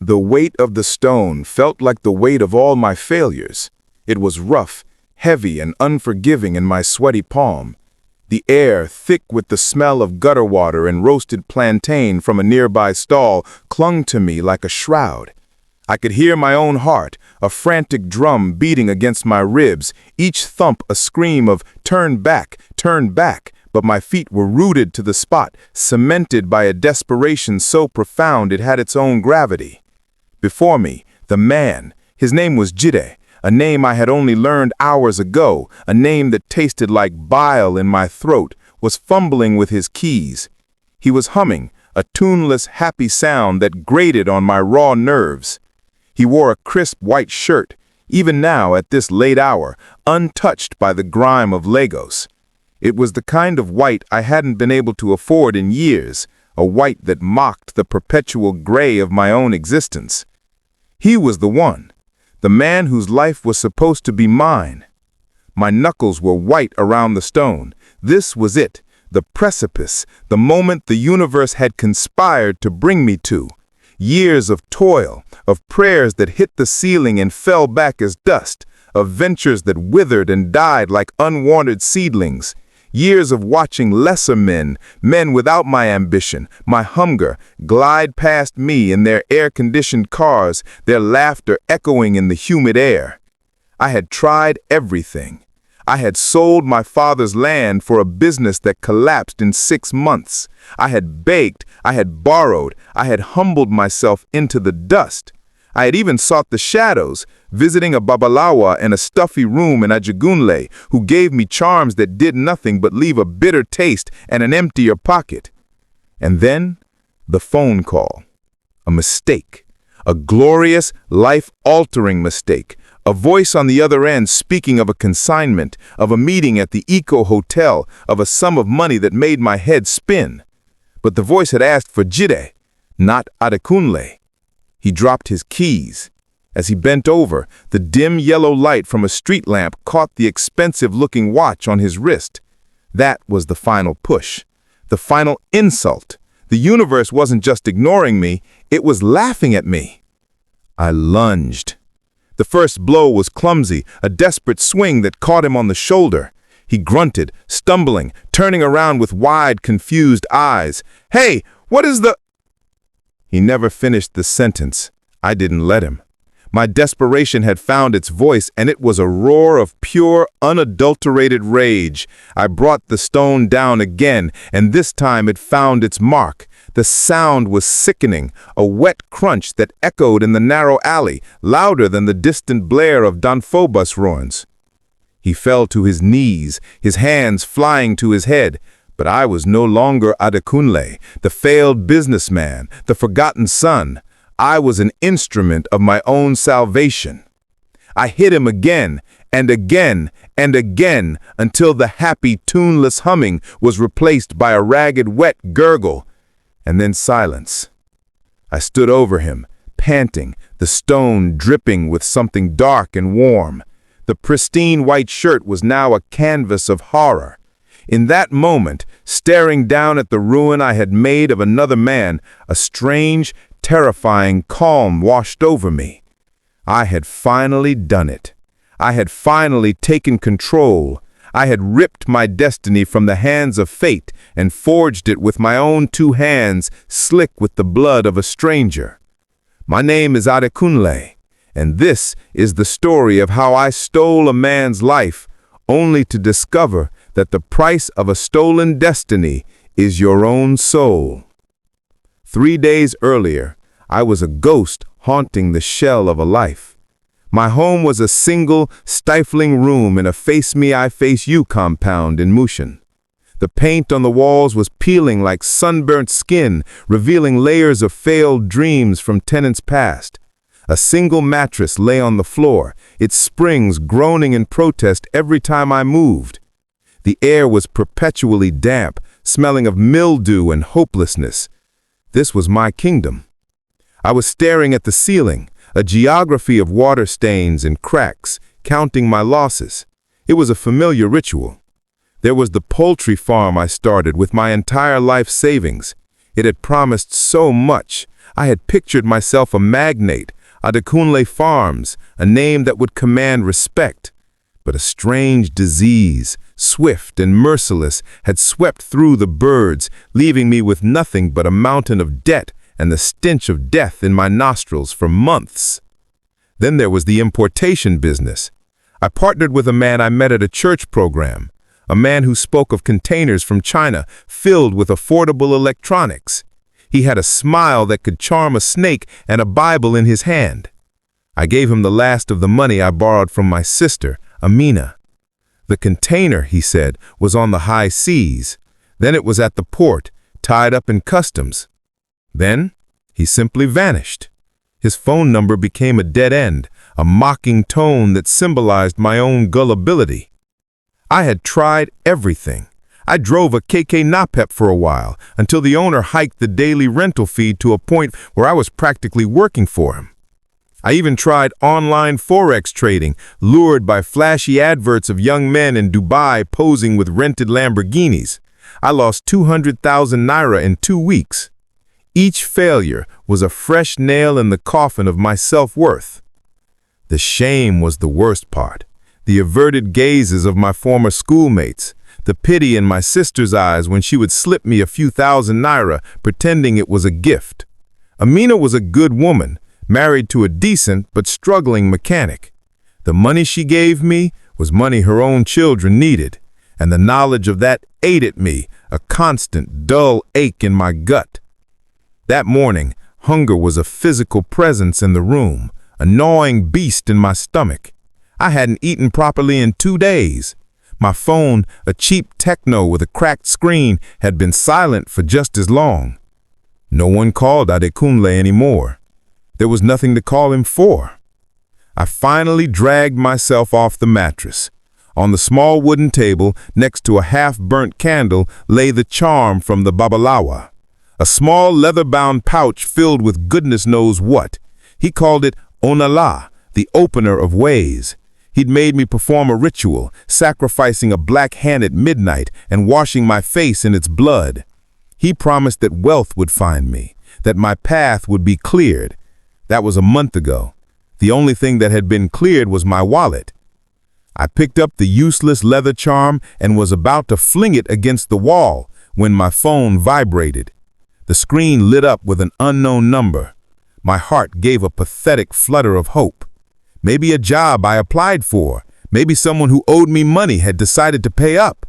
The weight of the stone felt like the weight of all my failures. It was rough, heavy, and unforgiving in my sweaty palm. The air, thick with the smell of gutter water and roasted plantain from a nearby stall, clung to me like a shroud. I could hear my own heart, a frantic drum beating against my ribs, each thump a scream of turn back, but my feet were rooted to the spot, cemented by a desperation so profound it had its own gravity. Before me, the man, his name was Jide, a name I had only learned hours ago, a name that tasted like bile in my throat, was fumbling with his keys. He was humming, a tuneless, happy sound that grated on my raw nerves. He wore a crisp white shirt, even now at this late hour, untouched by the grime of Lagos. It was the kind of white I hadn't been able to afford in years, a white that mocked the perpetual gray of my own existence. He was the one, the man whose life was supposed to be mine. My knuckles were white around the stone. This was it, the precipice, the moment the universe had conspired to bring me to. Years of toil, of prayers that hit the ceiling and fell back as dust, of ventures that withered and died like unwanted seedlings. Years of watching lesser men, men without my ambition, my hunger, glide past me in their air-conditioned cars, their laughter echoing in the humid air. I had tried everything. I had sold my father's land for a business that collapsed in 6 months. I had begged, I had borrowed, I had humbled myself into the dust. I had even sought the shadows, visiting a babalawo in a stuffy room in Ajagunle, who gave me charms that did nothing but leave a bitter taste and an emptier pocket. And then, the phone call. A mistake. A glorious, life-altering mistake. A voice on the other end speaking of a consignment, of a meeting at the Eco Hotel, of a sum of money that made my head spin. But the voice had asked for Jide, not Adekunle. He dropped his keys. As he bent over, the dim yellow light from a street lamp caught the expensive-looking watch on his wrist. That was the final push, the final insult. The universe wasn't just ignoring me, it was laughing at me. I lunged. The first blow was clumsy, a desperate swing that caught him on the shoulder. He grunted, stumbling, turning around with wide, confused eyes. "Hey, what is the—" He never finished the sentence. I didn't let him. My desperation had found its voice, and it was a roar of pure, unadulterated rage. I brought the stone down again, and this time it found its mark. The sound was sickening, a wet crunch that echoed in the narrow alley, louder than the distant blare of Danfobus horns. He fell to his knees, his hands flying to his head. But I was no longer Adekunle, the failed businessman, the forgotten son. I was an instrument of my own salvation. I hit him again, and again, and again, until the happy, tuneless humming was replaced by a ragged, wet gurgle, and then silence. I stood over him, panting, the stone dripping with something dark and warm. The pristine white shirt was now a canvas of horror. In that moment, staring down at the ruin I had made of another man, a strange, terrifying calm washed over me. I had finally done it. I had finally taken control. I had ripped my destiny from the hands of fate and forged it with my own 2 hands, slick with the blood of a stranger. My name is Adekunle, and this is the story of how I stole a man's life, only to discover that the price of a stolen destiny is your own soul. 3 days earlier, I was a ghost haunting the shell of a life. My home was a single, stifling room in a face-me-I-face-you compound in Mushin. The paint on the walls was peeling like sunburnt skin, revealing layers of failed dreams from tenants past. A single mattress lay on the floor, its springs groaning in protest every time I moved. The air was perpetually damp, smelling of mildew and hopelessness. This was my kingdom. I was staring at the ceiling, a geography of water stains and cracks, counting my losses. It was a familiar ritual. There was the poultry farm I started with my entire life savings. It had promised so much. I had pictured myself a magnate, Adekunle Farms, a name that would command respect. But a strange disease, swift and merciless, had swept through the birds, leaving me with nothing but a mountain of debt and the stench of death in my nostrils for months. Then there was the importation business. I partnered with a man I met at a church program, a man who spoke of containers from China filled with affordable electronics. He had a smile that could charm a snake and a Bible in his hand. I gave him the last of the money I borrowed from my sister, Amina. The container, he said, was on the high seas. Then it was at the port, tied up in customs. Then he simply vanished. His phone number became a dead end, a mocking tone that symbolized my own gullibility. I had tried everything. I drove a KK Napep for a while, until the owner hiked the daily rental fee to a point where I was practically working for him. I even tried online forex trading, lured by flashy adverts of young men in Dubai posing with rented Lamborghinis. I lost 200,000 naira in 2 weeks. Each failure was a fresh nail in the coffin of my self-worth. The shame was the worst part. The averted gazes of my former schoolmates, the pity in my sister's eyes when she would slip me a few thousand naira, pretending it was a gift. Amina was a good woman, married to a decent but struggling mechanic. The money she gave me was money her own children needed, and the knowledge of that ate at me, a constant, dull ache in my gut. That morning, hunger was a physical presence in the room, a gnawing beast in my stomach. I hadn't eaten properly in 2 days. My phone, a cheap Techno with a cracked screen, had been silent for just as long. No one called Adekunle anymore. There was nothing to call him for. I finally dragged myself off the mattress. On the small wooden table, next to a half-burnt candle, lay the charm from the Babalawa, a small leather-bound pouch filled with goodness knows what. He called it Onala, the opener of ways. He'd made me perform a ritual, sacrificing a black hen at midnight and washing my face in its blood. He promised that wealth would find me, that my path would be cleared. That was a month ago. The only thing that had been cleared was my wallet. I picked up the useless leather charm and was about to fling it against the wall when my phone vibrated. The screen lit up with an unknown number. My heart gave a pathetic flutter of hope. Maybe a job I applied for. Maybe someone who owed me money had decided to pay up.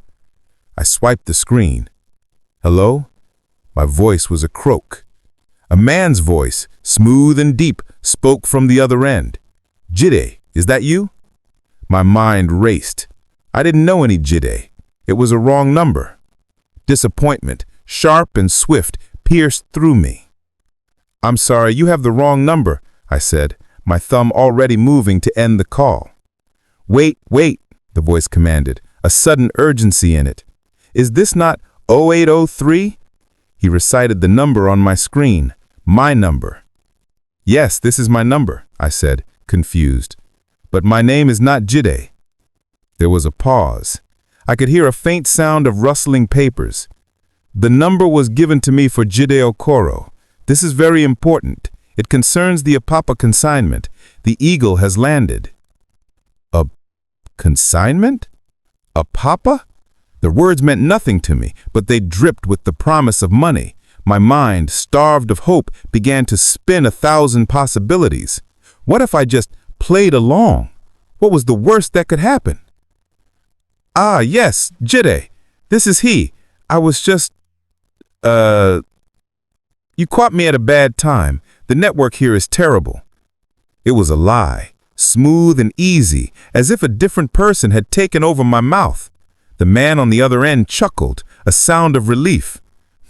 I swiped the screen. Hello? My voice was a croak. A man's voice, smooth and deep, spoke from the other end. Jide, is that you? My mind raced. I didn't know any Jide. It was a wrong number. Disappointment, sharp and swift, pierced through me. I'm sorry, you have the wrong number, I said, my thumb already moving to end the call. Wait, the voice commanded, a sudden urgency in it. Is this not 0803? He recited the number on my screen, my number. Yes, this is my number, I said, confused. But my name is not Jide. There was a pause. I could hear a faint sound of rustling papers. The number was given to me for Jide Okoro. This is very important. It concerns the Apapa consignment. The Eagle has landed. A consignment? Apapa? The words meant nothing to me, but they dripped with the promise of money. My mind, starved of hope, began to spin 1,000 possibilities. What if I just played along? What was the worst that could happen? Ah, yes, Jide. This is he. I was just... You caught me at a bad time. The network here is terrible. It was a lie, smooth and easy, as if a different person had taken over my mouth. The man on the other end chuckled, a sound of relief.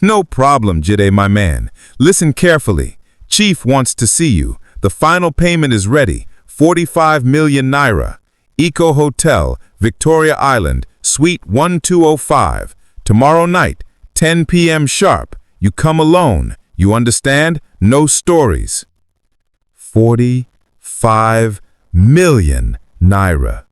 No problem, Jide, my man. Listen carefully. Chief wants to see you. The final payment is ready. 45 million naira. Eco Hotel, Victoria Island, Suite 1205. Tomorrow night, 10 p.m. sharp. You come alone. You understand? No stories. 45 million naira.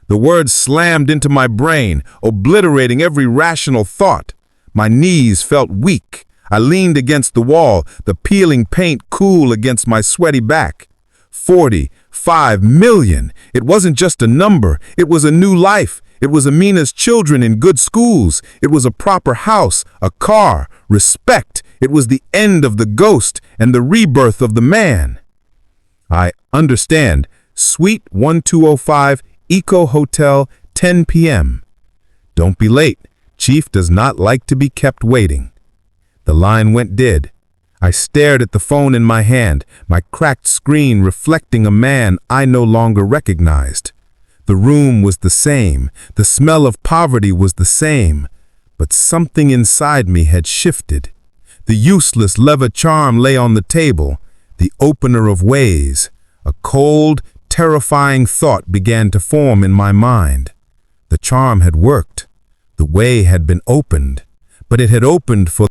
The words slammed into my brain, obliterating every rational thought. My knees felt weak. I leaned against the wall, the peeling paint cool against my sweaty back. 45 million. It wasn't just a number. It was a new life. It was Amina's children in good schools. It was a proper house, a car, respect. It was the end of the ghost and the rebirth of the man. I understand. Suite 1205, Eco Hotel, 10 p.m. Don't be late. Chief does not like to be kept waiting. The line went dead. I stared at the phone in my hand, my cracked screen reflecting a man I no longer recognized. The room was the same, the smell of poverty was the same, but something inside me had shifted. The useless leather charm lay on the table, the opener of ways. A cold, terrifying thought began to form in my mind. The charm had worked. The way had been opened, but it had opened for